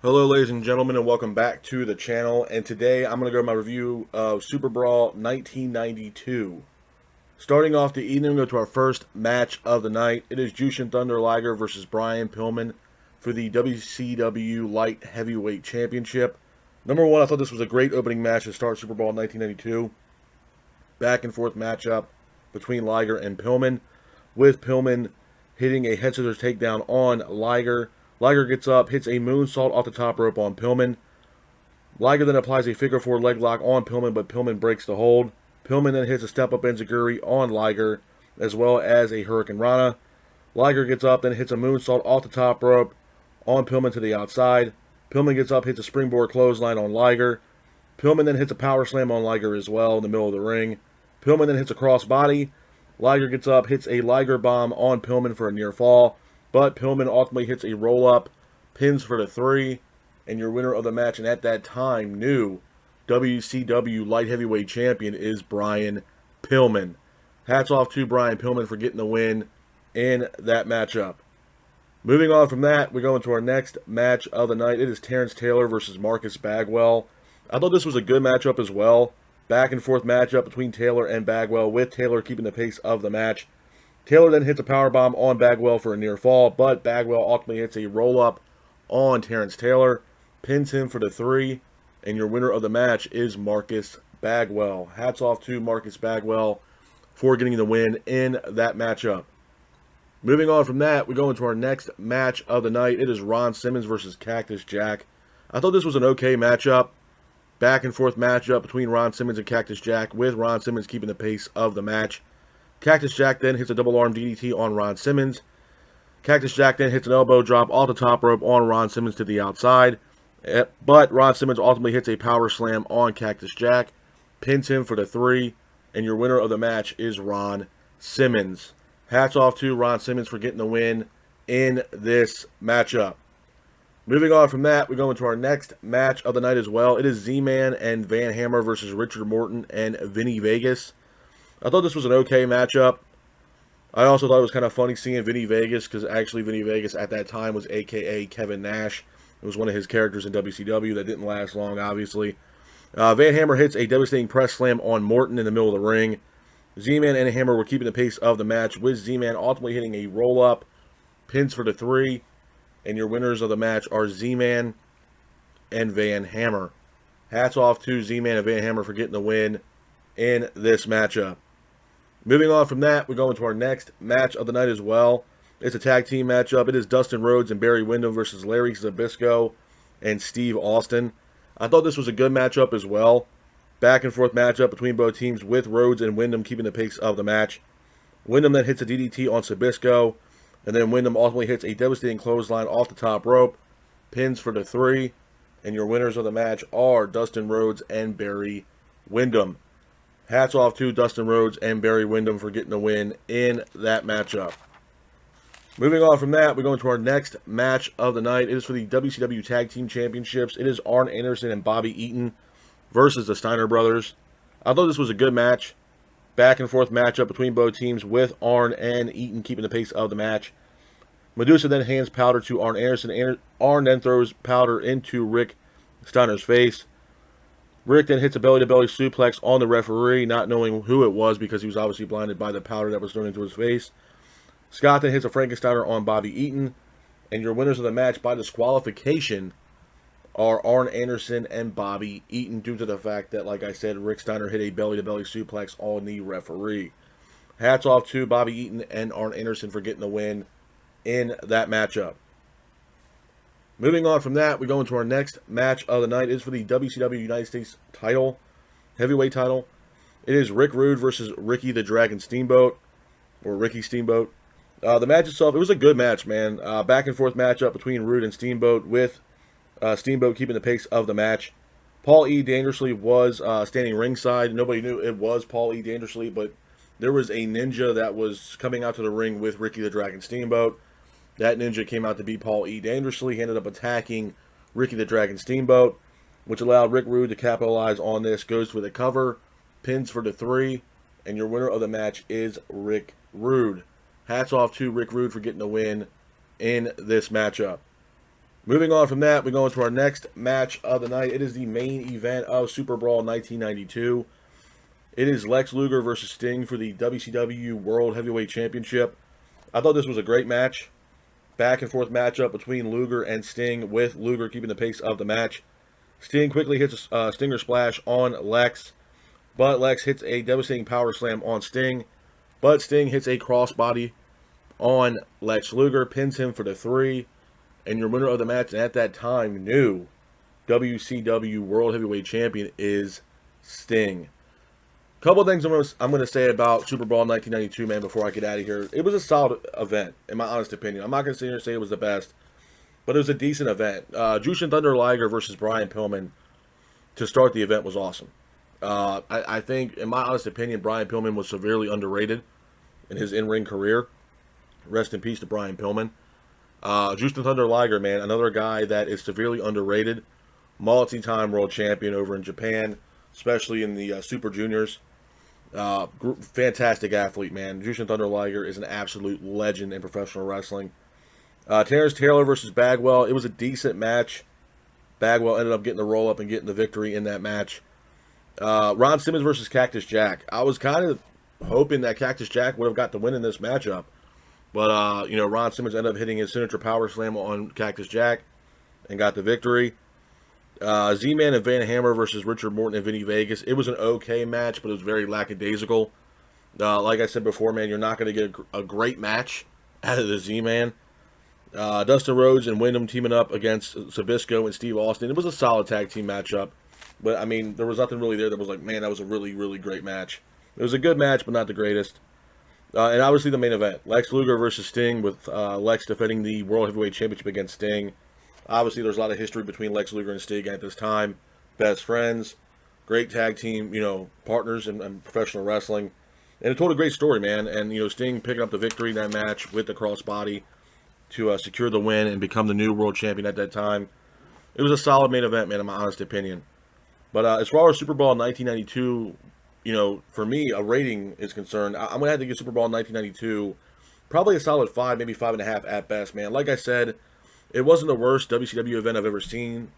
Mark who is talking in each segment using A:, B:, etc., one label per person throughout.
A: Hello ladies and gentlemen, and welcome back to the channel. And today I'm going to go my review of Super Brawl 1992. Starting off the evening, we go to our first match of the night. It is Jushin Thunder Liger versus Brian Pillman for the WCW Light Heavyweight Championship. Number one, I thought this was a great opening match to start Super Brawl 1992. Back and forth matchup between Liger and Pillman, with Pillman hitting a head scissors takedown on Liger. Liger gets up, hits a moonsault off the top rope on Pillman. Liger then applies a figure four leg lock on Pillman, but Pillman breaks the hold. Pillman then hits a step up enziguri on Liger, as well as a Hurricane Rana. Liger gets up, then hits a moonsault off the top rope on Pillman to the outside. Pillman gets up, hits a springboard clothesline on Liger. Pillman then hits a power slam on Liger as well in the middle of the ring. Pillman then hits a crossbody. Liger gets up, hits a Liger bomb on Pillman for a near fall, but Pillman ultimately hits a roll-up, pins for the 3, and your winner of the match, and at that time, new WCW Light Heavyweight Champion is Brian Pillman. Hats off to Brian Pillman for getting the win in that matchup. Moving on from that, we go into our next match of the night. It is Terrence Taylor versus Marcus Bagwell. I thought this was a good matchup as well. Back and forth matchup between Taylor and Bagwell, with Taylor keeping the pace of the match. Taylor then hits a powerbomb on Bagwell for a near fall, but Bagwell ultimately hits a roll-up on Terrence Taylor, pins him for the 3, and your winner of the match is Marcus Bagwell. Hats off to Marcus Bagwell for getting the win in that matchup. Moving on from that, we go into our next match of the night. It is Ron Simmons versus Cactus Jack. I thought this was an okay matchup. Back and forth matchup between Ron Simmons and Cactus Jack, with Ron Simmons keeping the pace of the match. Cactus Jack then hits a double arm DDT on Ron Simmons. Cactus Jack then hits an elbow drop off the top rope on Ron Simmons to the outside. But Ron Simmons ultimately hits a power slam on Cactus Jack, pins him for the 3, and your winner of the match is Ron Simmons. Hats off to Ron Simmons for getting the win in this matchup. Moving on from that, we go into our next match of the night as well. It is Z-Man and Van Hammer versus Richard Morton and Vinny Vegas. I thought this was an okay matchup. I also thought it was kind of funny seeing Vinny Vegas, because actually Vinny Vegas at that time was a.k.a. Kevin Nash. It was one of his characters in WCW that didn't last long, obviously. Van Hammer hits a devastating press slam on Morton in the middle of the ring. Z-Man and Hammer were keeping the pace of the match, with Z-Man ultimately hitting a roll-up, pins for the 3, and your winners of the match are Z-Man and Van Hammer. Hats off to Z-Man and Van Hammer for getting the win in this matchup. Moving on from that, we go into our next match of the night as well. It's a tag team matchup. It is Dustin Rhodes and Barry Windham versus Larry Zbyszko and Steve Austin. I thought this was a good matchup as well. Back and forth matchup between both teams, with Rhodes and Windham keeping the pace of the match. Windham then hits a DDT on Zbyszko, and then Windham ultimately hits a devastating clothesline off the top rope, pins for the 3, and your winners of the match are Dustin Rhodes and Barry Windham. Hats off to Dustin Rhodes and Barry Windham for getting the win in that matchup. Moving on from that, we go into our next match of the night. It is for the WCW Tag Team Championships. It is Arn Anderson and Bobby Eaton versus the Steiner Brothers. I thought this was a good match. Back and forth matchup between both teams, with Arn and Eaton keeping the pace of the match. Medusa then hands powder to Arn Anderson. Arn then throws powder into Rick Steiner's face. Rick then hits a belly-to-belly suplex on the referee, not knowing who it was because he was obviously blinded by the powder that was thrown into his face. Scott then hits a Frankensteiner on Bobby Eaton. And your winners of the match by disqualification are Arn Anderson and Bobby Eaton, due to the fact that, like I said, Rick Steiner hit a belly-to-belly suplex on the referee. Hats off to Bobby Eaton and Arn Anderson for getting the win in that matchup. Moving on from that, we go into our next match of the night. It is for the WCW United States title, heavyweight title. It is Rick Rude versus Ricky the Dragon Steamboat, or Ricky Steamboat. The match itself, it was a good match, man. Back and forth matchup between Rude and Steamboat, with Steamboat keeping the pace of the match. Paul E. Dangerously was standing ringside. Nobody knew it was Paul E. Dangerously, but there was a ninja that was coming out to the ring with Ricky the Dragon Steamboat. That ninja came out to be Paul E. Dangerously. He ended up attacking Ricky the Dragon Steamboat, which allowed Rick Rude to capitalize on this. Goes for the cover, pins for the 3, and your winner of the match is Rick Rude. Hats off to Rick Rude for getting the win in this matchup. Moving on from that, we go into our next match of the night. It is the main event of Super Brawl 1992. It is Lex Luger versus Sting for the WCW World Heavyweight Championship. I thought this was a great match. Back and forth matchup between Luger and Sting, with Luger keeping the pace of the match. Sting quickly hits a Stinger Splash on Lex, but Lex hits a devastating power slam on Sting. But Sting hits a crossbody on Lex Luger, pins him for the 3, and your winner of the match, and at that time, new WCW World Heavyweight Champion is Sting. Couple of things I'm going to say about Super Brawl 1992, man, before I get out of here. It was a solid event, in my honest opinion. I'm not going to sit here and say it was the best, but it was a decent event. Jushin Thunder Liger versus Brian Pillman to start the event was awesome. I think, in my honest opinion, Brian Pillman was severely underrated in his in-ring career. Rest in peace to Brian Pillman. Jushin Thunder Liger, man, another guy that is severely underrated. Multi-time world champion over in Japan, especially in the Super Juniors. Fantastic athlete, man. Jushin Thunder Liger is an absolute legend in professional wrestling. Terrence Taylor versus Bagwell. It was a decent match. Bagwell ended up getting the roll-up and getting the victory in that match. Ron Simmons versus Cactus Jack. I was kind of hoping that Cactus Jack would have got the win in this matchup. But, Ron Simmons ended up hitting his signature power slam on Cactus Jack and got the victory. Z-Man and Van Hammer versus Richard Morton and Vinny Vegas. It was an okay match, but it was very lackadaisical. Like I said before, man, you're not going to get a great match out of the Z-Man. Dustin Rhodes and Wyndham teaming up against Sabisco and Steve Austin. It was a solid tag team matchup. But, I mean, there was nothing really there that was like, man, that was a really, really great match. It was a good match, but not the greatest. And obviously the main event, Lex Luger versus Sting, with Lex defending the World Heavyweight Championship against Sting. Obviously, there's a lot of history between Lex Luger and Sting at this time. Best friends, great tag team, partners in professional wrestling. And it told a great story, man. And, Sting picking up the victory in that match with the crossbody to secure the win and become the new world champion at that time. It was a solid main event, man, in my honest opinion. But as far as Super Brawl 1992, for me, a rating is concerned, I'm going to have to give Super Brawl 1992 probably a solid 5, maybe 5.5 at best, man. Like I said, it wasn't the worst WCW event I've ever seen,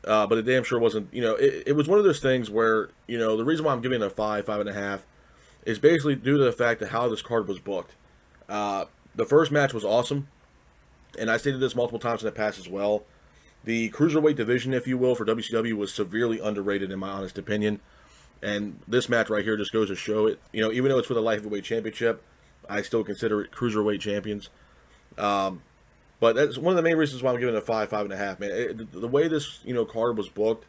A: but it damn sure wasn't, it was one of those things where, the reason why I'm giving it a 5, 5.5 is basically due to the fact that how this card was booked. The first match was awesome, and I stated this multiple times in the past as well. The Cruiserweight division, if you will, for WCW was severely underrated in my honest opinion. And this match right here just goes to show it. Even though it's for the Light Heavyweight Championship, I still consider it Cruiserweight champions. But that's one of the main reasons why I'm giving it a 5, 5.5, man. The way this, card was booked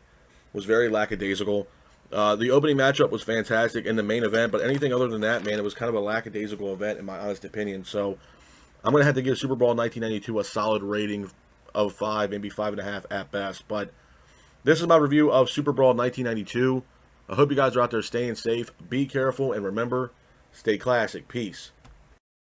A: was very lackadaisical. The opening matchup was fantastic in the main event, but anything other than that, man, it was kind of a lackadaisical event in my honest opinion. So I'm going to have to give Super Brawl 1992 a solid rating of 5, maybe 5.5 at best. But this is my review of Super Brawl 1992. I hope you guys are out there staying safe. Be careful, and remember, stay classic. Peace.